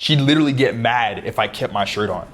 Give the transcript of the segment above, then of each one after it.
She'd literally get mad if I kept my shirt on.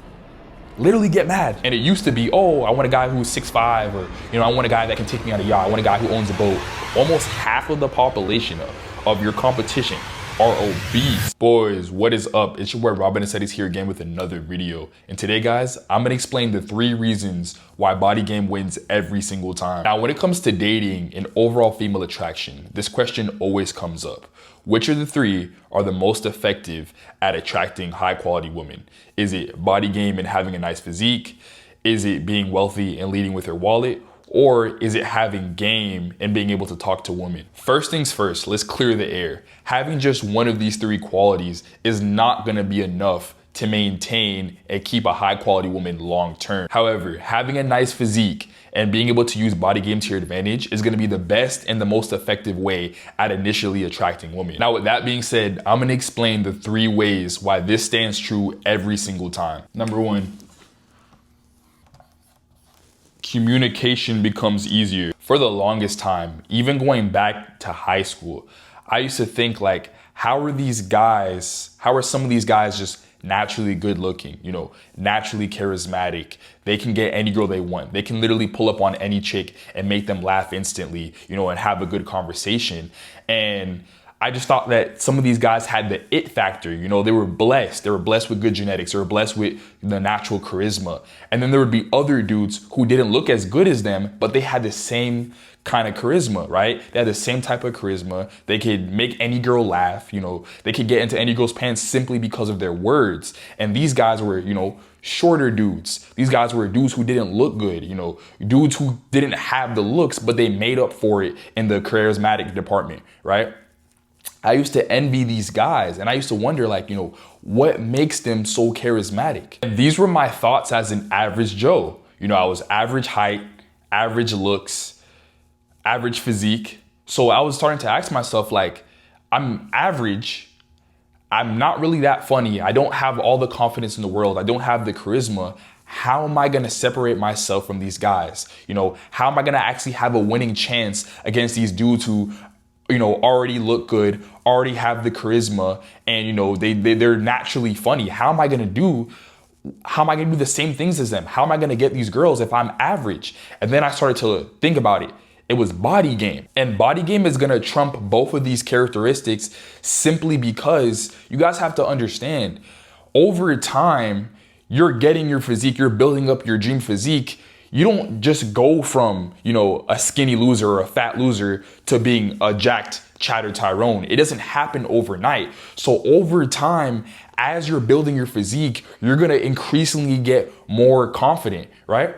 Literally get mad. And it used to be, oh, I want a guy who's 6'5", or I want a guy that can take me on a yacht. I want a guy who owns a boat. Almost half of the population of your competition are obese. Boys, what is up? It's your boy Robin Asetis here again with another video. And today, guys, I'm gonna explain the 3 reasons why body game wins every single time. Now, when it comes to dating and overall female attraction, this question always comes up. Which of the 3 are the most effective at attracting high quality women? Is it body game and having a nice physique? Is it being wealthy and leading with your wallet? Or is it having game and being able to talk to women? First things first, let's clear the air. Having just one of these 3 qualities is not gonna be enough to maintain and keep a high quality woman long term. However, having a nice physique and being able to use body game to your advantage is gonna be the best and the most effective way at initially attracting women. Now, with that being said, I'm gonna explain the 3 ways why this stands true every single time. Number 1, communication becomes easier. For the longest time, even going back to high school, I used to think like, how are some of these guys just naturally good looking, naturally charismatic? They can get any girl they want. They can literally pull up on any chick and make them laugh instantly, and have a good conversation. And I just thought that some of these guys had the it factor. They were blessed. They were blessed with good genetics. They were blessed with the natural charisma. And then there would be other dudes who didn't look as good as them, but they had the same kind of charisma, right? They had the same type of charisma. They could make any girl laugh. They could get into any girl's pants simply because of their words. And these guys were, shorter dudes. These guys were dudes who didn't look good, dudes who didn't have the looks, but they made up for it in the charismatic department, right? I used to envy these guys, and I used to wonder, what makes them so charismatic? And these were my thoughts as an average Joe. I was average height, average looks, average physique. So I was starting to ask myself, I'm average. I'm not really that funny. I don't have all the confidence in the world. I don't have the charisma. How am I gonna separate myself from these guys? How am I gonna actually have a winning chance against these dudes who already look good, already have the charisma, and they're naturally funny? How am I gonna do the same things as them? How am I gonna get these girls if I'm average? And then I started to think about it. It was body game. And body game is gonna trump both of these characteristics simply because you guys have to understand, over time, you're getting your physique, you're building up your dream physique. You don't just go from, a skinny loser or a fat loser to being a jacked Chatter Tyrone. It doesn't happen overnight. So over time, as you're building your physique, you're gonna increasingly get more confident, right?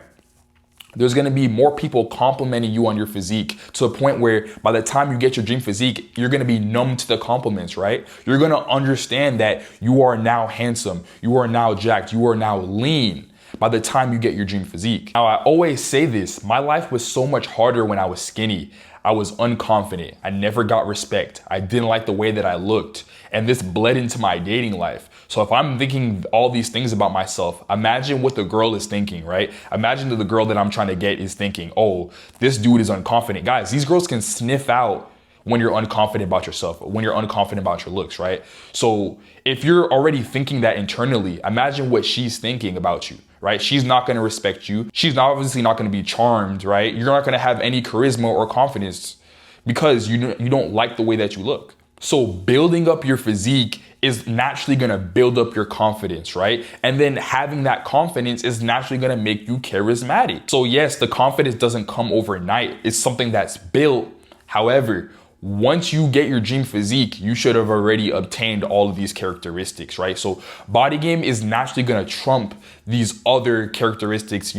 There's gonna be more people complimenting you on your physique to the point where by the time you get your dream physique, you're gonna be numb to the compliments, right? You're gonna understand that you are now handsome, you are now jacked, you are now lean by the time you get your dream physique. Now, I always say this, my life was so much harder when I was skinny. I was unconfident. I never got respect. I didn't like the way that I looked. And this bled into my dating life. So if I'm thinking all these things about myself, imagine what the girl is thinking, right? Imagine that the girl that I'm trying to get is thinking, oh, this dude is unconfident. Guys, these girls can sniff out when you're unconfident about yourself, when you're unconfident about your looks, right? So if you're already thinking that internally, imagine what she's thinking about you, right? She's not gonna respect you. She's obviously not gonna be charmed, right? You're not gonna have any charisma or confidence because you don't like the way that you look. So building up your physique is naturally gonna build up your confidence, right? And then having that confidence is naturally gonna make you charismatic. So yes, the confidence doesn't come overnight. It's something that's built. However, once you get your dream physique, you should have already obtained all of these characteristics, right? So body game is naturally gonna trump these other characteristics,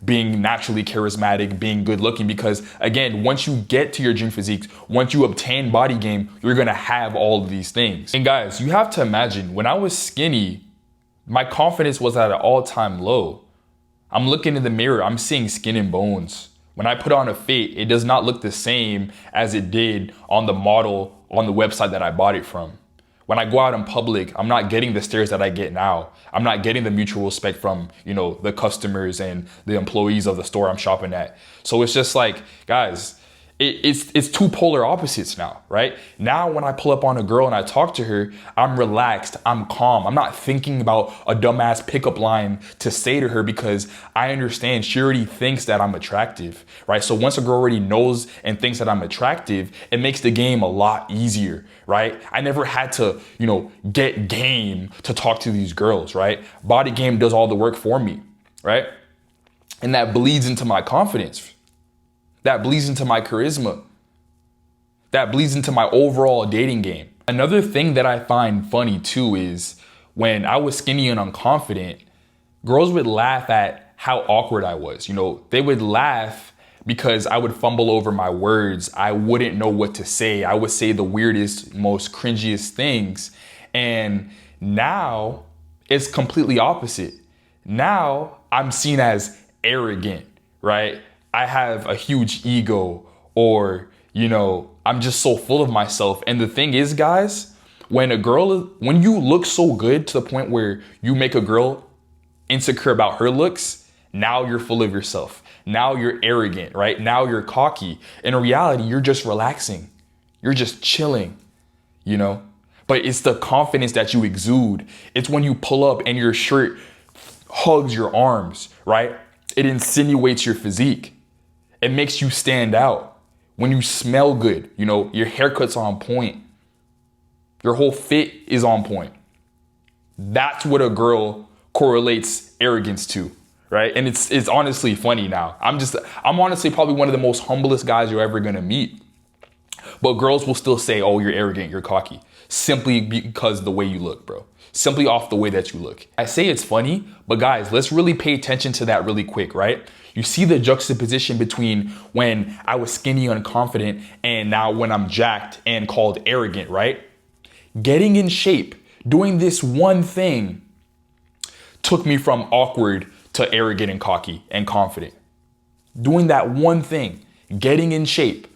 being naturally charismatic, being good looking, because again, once you get to your dream physique, once you obtain body game, you're gonna have all of these things. And guys, you have to imagine, when I was skinny, my confidence was at an all-time low. I'm looking in the mirror, I'm seeing skin and bones. When I put on a fit, it does not look the same as it did on the model on the website that I bought it from. When I go out in public, I'm not getting the stares that I get now. I'm not getting the mutual respect from, the customers and the employees of the store I'm shopping at. So it's just guys, it's two polar opposites now, right? Now when I pull up on a girl and I talk to her, I'm relaxed, I'm calm. I'm not thinking about a dumbass pickup line to say to her because I understand she already thinks that I'm attractive, right? So once a girl already knows and thinks that I'm attractive, it makes the game a lot easier, right? I never had to, get game to talk to these girls, right? Body game does all the work for me, right? And that bleeds into my confidence. That bleeds into my charisma. That bleeds into my overall dating game. Another thing that I find funny too is when I was skinny and unconfident, girls would laugh at how awkward I was. They would laugh because I would fumble over my words. I wouldn't know what to say. I would say the weirdest, most cringiest things. And now it's completely opposite. Now I'm seen as arrogant, right? I have a huge ego, or, I'm just so full of myself. And the thing is, guys, when you look so good to the point where you make a girl insecure about her looks, now you're full of yourself. Now you're arrogant, right? Now you're cocky. In reality, you're just relaxing. You're just chilling, But it's the confidence that you exude. It's when you pull up and your shirt hugs your arms, right? It insinuates your physique. It makes you stand out. When you smell good, your haircut's on point. Your whole fit is on point. That's what a girl correlates arrogance to, right? And it's honestly funny now. I'm honestly probably one of the most humblest guys you're ever gonna meet. But girls will still say, oh, you're arrogant, you're cocky, simply because of the way you look, bro. Simply off the way that you look. I say it's funny, but guys, let's really pay attention to that really quick, right? You see the juxtaposition between when I was skinny and unconfident and now when I'm jacked and called arrogant, right? Getting in shape, doing this one thing took me from awkward to arrogant and cocky and confident. Doing that one thing, getting in shape,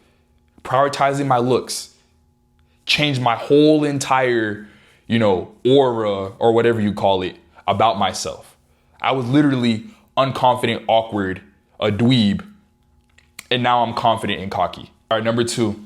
prioritizing my looks, changed my whole entire, aura or whatever you call it about myself. I was literally unconfident, awkward, a dweeb, and now I'm confident and cocky. All right, number 2.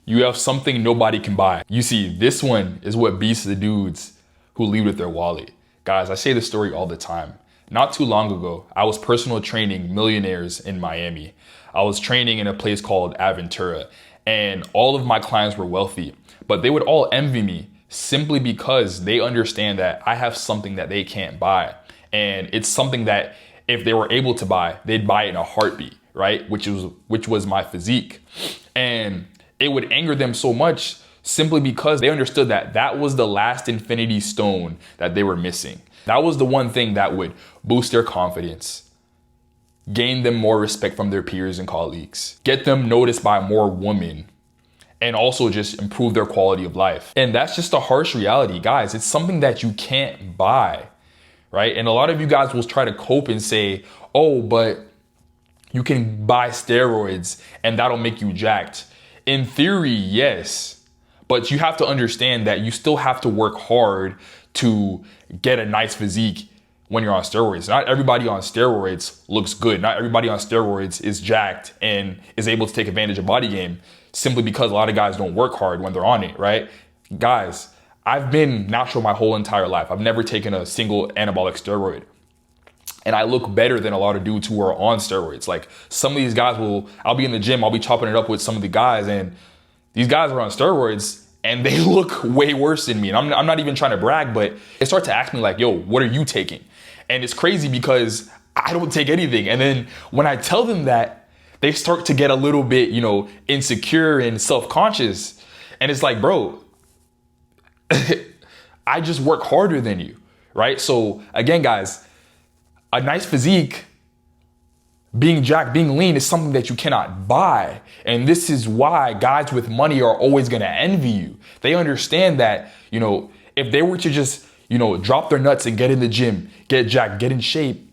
You have something nobody can buy. You see, this one is what beats the dudes who lead with their wallet. Guys, I say this story all the time. Not too long ago, I was personal training millionaires in Miami. I was training in a place called Aventura, and all of my clients were wealthy, but they would all envy me simply because they understand that I have something that they can't buy. And it's something that if they were able to buy, they'd buy it in a heartbeat, right? Which was my physique. And it would anger them so much simply because they understood that that was the last infinity stone that they were missing. That was the one thing that would boost their confidence, gain them more respect from their peers and colleagues, get them noticed by more women, and also just improve their quality of life. And that's just a harsh reality, guys. It's something that you can't buy, right? And a lot of you guys will try to cope and say, oh, but you can buy steroids and that'll make you jacked. In theory, yes, but you have to understand that you still have to work hard to get a nice physique when you're on steroids. Not everybody on steroids looks good. Not everybody on steroids is jacked and is able to take advantage of body game simply because a lot of guys don't work hard when they're on it, right? Guys, I've been natural my whole entire life. I've never taken a single anabolic steroid. And I look better than a lot of dudes who are on steroids. Like some of these guys I'll be in the gym, I'll be chopping it up with some of the guys, and these guys are on steroids and they look way worse than me. And I'm not even trying to brag, but they start to ask me like, yo, what are you taking? And it's crazy because I don't take anything. And then when I tell them that, they start to get a little bit, insecure and self-conscious. And it's like, bro, I just work harder than you, right? So again, guys, a nice physique, being jacked, being lean is something that you cannot buy. And this is why guys with money are always going to envy you. They understand that, if they were to just, drop their nuts and get in the gym, get jacked, get in shape,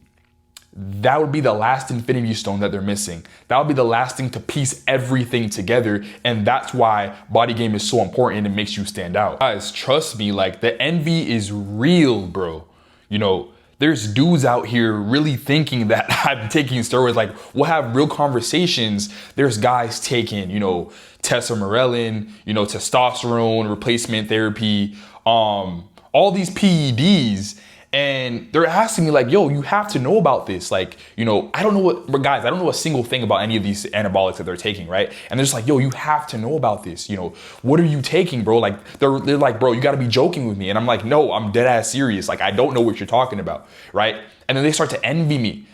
that would be the last infinity stone that they're missing. That would be the last thing to piece everything together. And that's why body game is so important and it makes you stand out. Guys, trust me, like the envy is real, bro. There's dudes out here really thinking that I'm taking steroids. Like, we'll have real conversations. There's guys taking, testosterone, testosterone replacement therapy, all these PEDs. And they're asking me like, yo, you have to know about this. Like, I don't know a single thing about any of these anabolics that they're taking, right? And they're just like, yo, you have to know about this. What are you taking, bro? Like, they're like, bro, you gotta be joking with me. And I'm like, no, I'm dead ass serious. Like, I don't know what you're talking about, right? And then they start to envy me,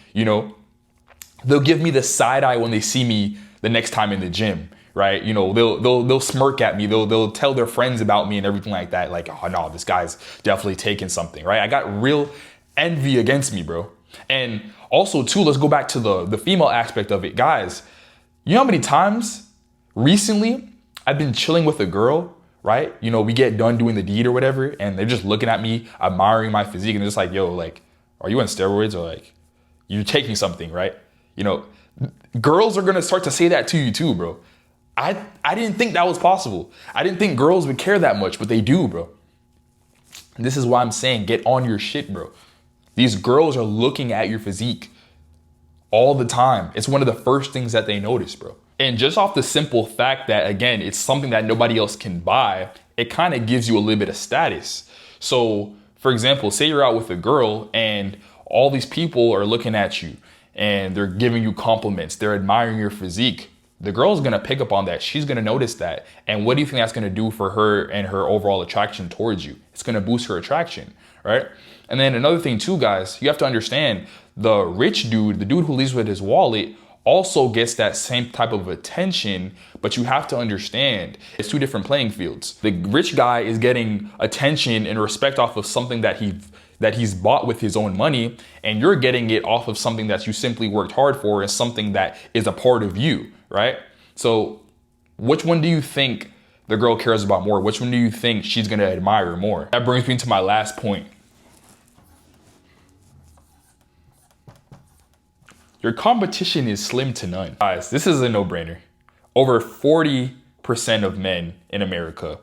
They'll give me the side eye when they see me the next time in the gym. Right, they'll smirk at me. They'll tell their friends about me and everything like that. Like, oh no, this guy's definitely taking something, right? I got real envy against me, bro. And also, too, let's go back to the female aspect of it, guys. You know how many times recently I've been chilling with a girl, right? We get done doing the deed or whatever, and they're just looking at me, admiring my physique, and they're just like, yo, like, are you on steroids, or like, you're taking something, right? Girls are gonna start to say that to you too, bro. I didn't think that was possible. I didn't think girls would care that much, but they do, bro. And this is why I'm saying get on your shit, bro. These girls are looking at your physique all the time. It's one of the first things that they notice, bro. And just off the simple fact that, again, it's something that nobody else can buy, it kind of gives you a little bit of status. So, for example, say you're out with a girl and all these people are looking at you and they're giving you compliments. They're admiring your physique. The girl's gonna pick up on that. She's gonna notice that. And what do you think that's gonna do for her and her overall attraction towards you? It's gonna boost her attraction, right? And then another thing too, guys, you have to understand the rich dude, the dude who leaves with his wallet, also gets that same type of attention, but you have to understand it's two different playing fields. The rich guy is getting attention and respect off of something that he's bought with his own money, and you're getting it off of something that you simply worked hard for and something that is a part of you, right? So which one do you think the girl cares about more? Which one do you think she's gonna admire more? That brings me to my last point. Your competition is slim to none. Guys, this is a no-brainer. Over 40% of men in America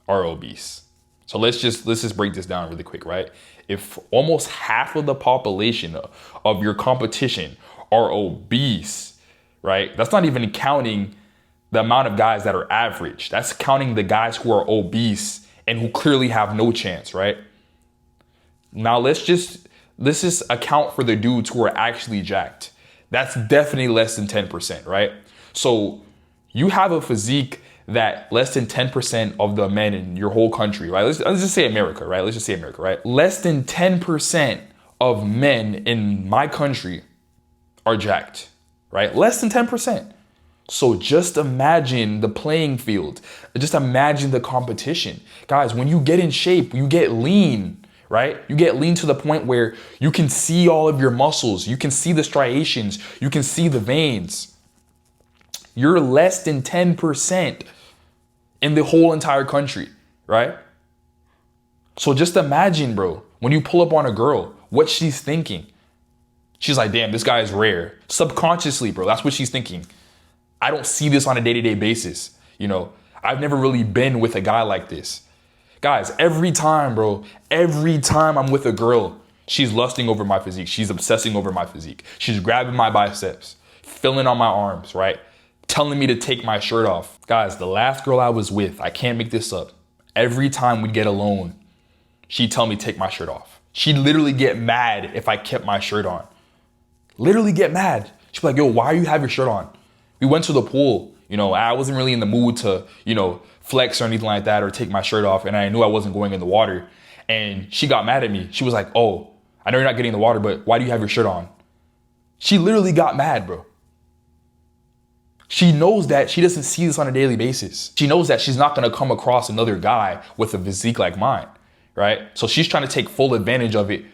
are obese. So let's just break this down really quick, right? If almost half of the population of your competition are obese, right? That's not even counting the amount of guys that are average. That's counting the guys who are obese and who clearly have no chance, right? Now let's just account for the dudes who are actually jacked. That's definitely less than 10%, right? So you have a physique that less than 10% of the men in your whole country, right? Let's just say America, right? Let's just say America, right? Less than 10% of men in my country are jacked, right? Less than 10%. So just imagine the playing field. Just imagine the competition. Guys, when you get in shape, you get lean, right? You get lean to the point where you can see all of your muscles. You can see the striations. You can see the veins. You're less than 10% in the whole entire country, right? So just imagine, bro, when you pull up on a girl, what she's thinking. She's like, damn, this guy is rare. Subconsciously, bro, that's what she's thinking. I don't see this on a day-to-day basis. I've never really been with a guy like this. Guys, every time I'm with a girl, she's lusting over my physique. She's obsessing over my physique. She's grabbing my biceps, feeling on my arms, right? Telling me to take my shirt off. Guys, the last girl I was with, I can't make this up. Every time we'd get alone, she'd tell me to take my shirt off. She'd literally get mad if I kept my shirt on. Literally get mad. She'd be like, yo, why do you have your shirt on? We went to the pool. I wasn't really in the mood to, flex or anything like that or take my shirt off. And I knew I wasn't going in the water. And she got mad at me. She was like, oh, I know you're not getting in the water, but why do you have your shirt on? She literally got mad, bro. She knows that she doesn't see this on a daily basis. She knows that she's not going to come across another guy with a physique like mine, right? So she's trying to take full advantage of it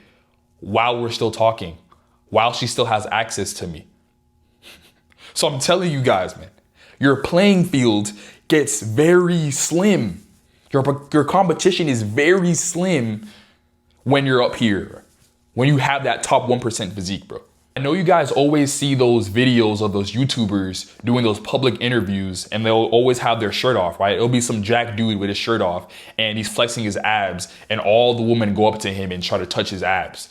while we're still talking, while she still has access to me. So I'm telling you guys, man, your playing field gets very slim. Your competition is very slim when you're up here, when you have that top 1% physique, bro. I know you guys always see those videos of those YouTubers doing those public interviews and they'll always have their shirt off, right? It'll be some jack dude with his shirt off and he's flexing his abs and all the women go up to him and try to touch his abs.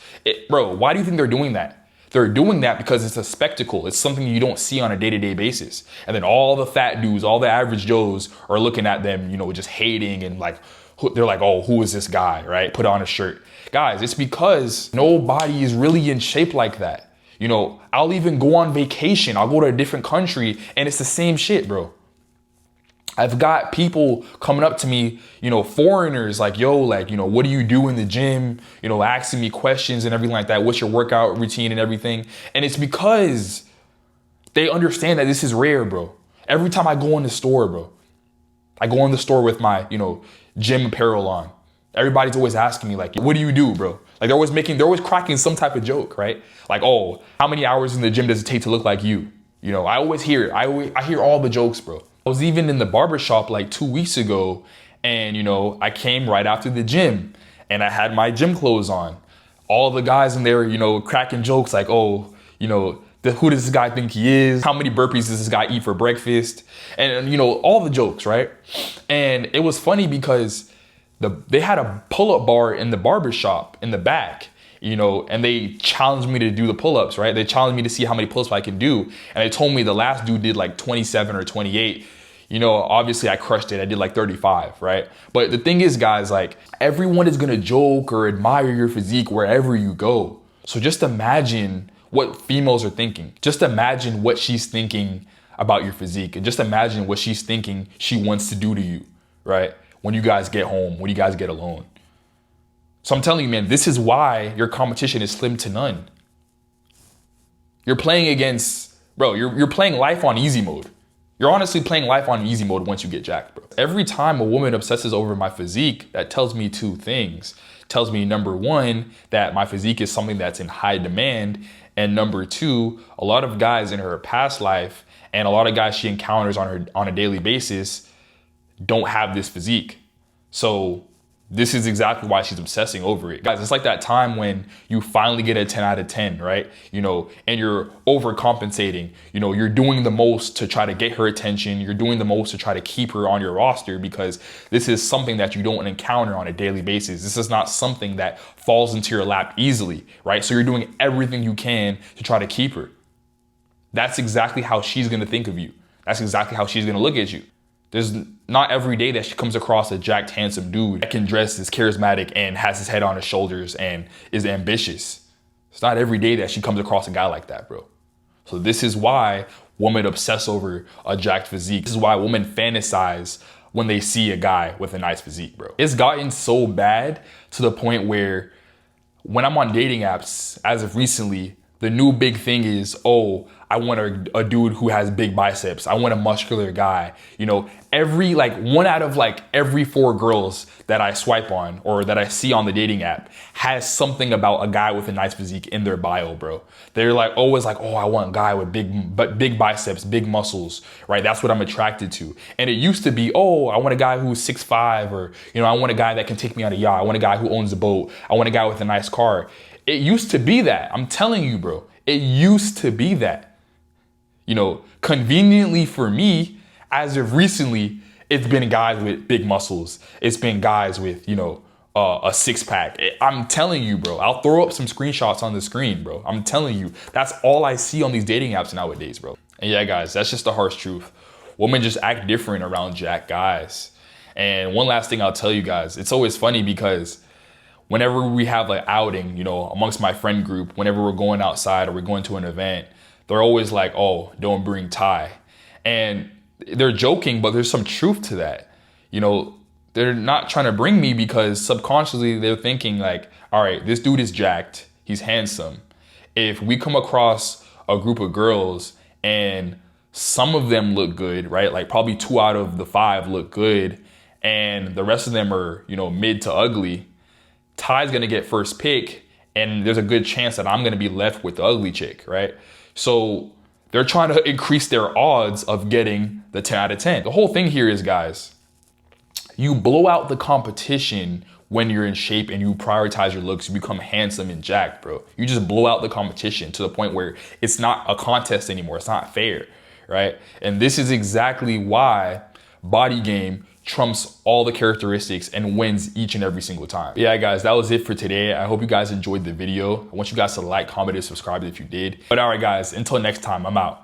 Bro, why do you think they're doing that? They're doing that because it's a spectacle. It's something you don't see on a day-to-day basis. And then all the fat dudes, all the average Joes are looking at them, you know, just hating and like, they're like, oh, who is this guy, right? Put on a shirt. Guys, it's because nobody is really in shape like that. You know, I'll even go on vacation. I'll go to a different country and it's the same shit, bro. I've got people coming up to me, you know, foreigners like, yo, like, you know, what do you do in the gym? You know, asking me questions and everything like that. What's your workout routine and everything? And it's because they understand that this is rare, bro. Every time I go in the store, bro, I go in the store with my, you know, gym apparel on. Everybody's always asking me like, what do you do, bro? Like they're always cracking some type of joke, right? Like, oh, how many hours in the gym does it take to look like you? You know, I always hear, I hear all the jokes, bro. I was even in the barbershop like 2 weeks ago and, you know, I came right after the gym and I had my gym clothes on. All the guys in there, you know, cracking jokes like, oh, you know, who does this guy think he is? How many burpees does this guy eat for breakfast? And, you know, all the jokes, right? And it was funny because they had a pull-up bar in the barbershop in the back, you know, and they challenged me to do the pull-ups, right? They challenged me to see how many pull-ups I can do. And they told me the last dude did like 27 or 28. You know, obviously I crushed it. I did like 35, right? But the thing is, guys, like everyone is gonna joke or admire your physique wherever you go. So just imagine what females are thinking. Just imagine what she's thinking about your physique and just imagine what she's thinking she wants to do to you, right? When you guys get home, when you guys get alone. So I'm telling you, man, this is why your competition is slim to none. You're playing against, bro, you're playing life on easy mode. You're honestly playing life on easy mode once you get jacked, bro. Every time a woman obsesses over my physique, that tells me two things. It tells me, number one, that my physique is something that's in high demand. And number two, a lot of guys in her past life and a lot of guys she encounters on a daily basis don't have this physique. So this is exactly why she's obsessing over it. Guys, it's like that time when you finally get a 10 out of 10, right? You know, and you're overcompensating. You know, you're doing the most to try to get her attention. You're doing the most to try to keep her on your roster because this is something that you don't encounter on a daily basis. This is not something that falls into your lap easily, right? So you're doing everything you can to try to keep her. That's exactly how she's gonna think of you. That's exactly how she's gonna look at you. There's not every day that she comes across a jacked, handsome dude that can dress, is charismatic, and has his head on his shoulders and is ambitious. It's not every day that she comes across a guy like that, bro. So this is why women obsess over a jacked physique. This is why women fantasize when they see a guy with a nice physique, bro. It's gotten so bad to the point where when I'm on dating apps, as of recently, the new big thing is, oh, I want a dude who has big biceps. I want a muscular guy. You know, one out of every 4 girls that I swipe on or that I see on the dating app has something about a guy with a nice physique in their bio, bro. They're like always like, oh, I want a guy with big biceps, big muscles, right? That's what I'm attracted to. And it used to be, oh, I want a guy who's 6'5", or, you know, I want a guy that can take me on a yacht. I want a guy who owns a boat. I want a guy with a nice car. It used to be that. I'm telling you, bro. It used to be that. You know, conveniently for me, as of recently, it's been guys with big muscles. It's been guys with, you know, a 6-pack. I'm telling you, bro. I'll throw up some screenshots on the screen, bro. I'm telling you, that's all I see on these dating apps nowadays, bro. And yeah, guys, that's just the harsh truth. Women just act different around jacked guys. And one last thing I'll tell you guys, it's always funny because whenever we have an outing, you know, amongst my friend group, whenever we're going outside or we're going to an event, they're always like, oh, don't bring Ty. And they're joking, but there's some truth to that. You know, they're not trying to bring me because subconsciously they're thinking like, all right, this dude is jacked. He's handsome. If we come across a group of girls and some of them look good, right? Like probably 2 out of the 5 look good and the rest of them are, you know, mid to ugly, Ty's going to get first pick and there's a good chance that I'm going to be left with the ugly chick, right? So they're trying to increase their odds of getting the 10 out of 10. The whole thing here is, guys, you blow out the competition when you're in shape and you prioritize your looks, you become handsome and jacked, bro. You just blow out the competition to the point where it's not a contest anymore. It's not fair, right? And this is exactly why body game trumps all the characteristics and wins each and every single time. But yeah, guys, that was it for today. I hope you guys enjoyed the video. I want you guys to like, comment, and subscribe if you did. But all right, guys, until next time, I'm out.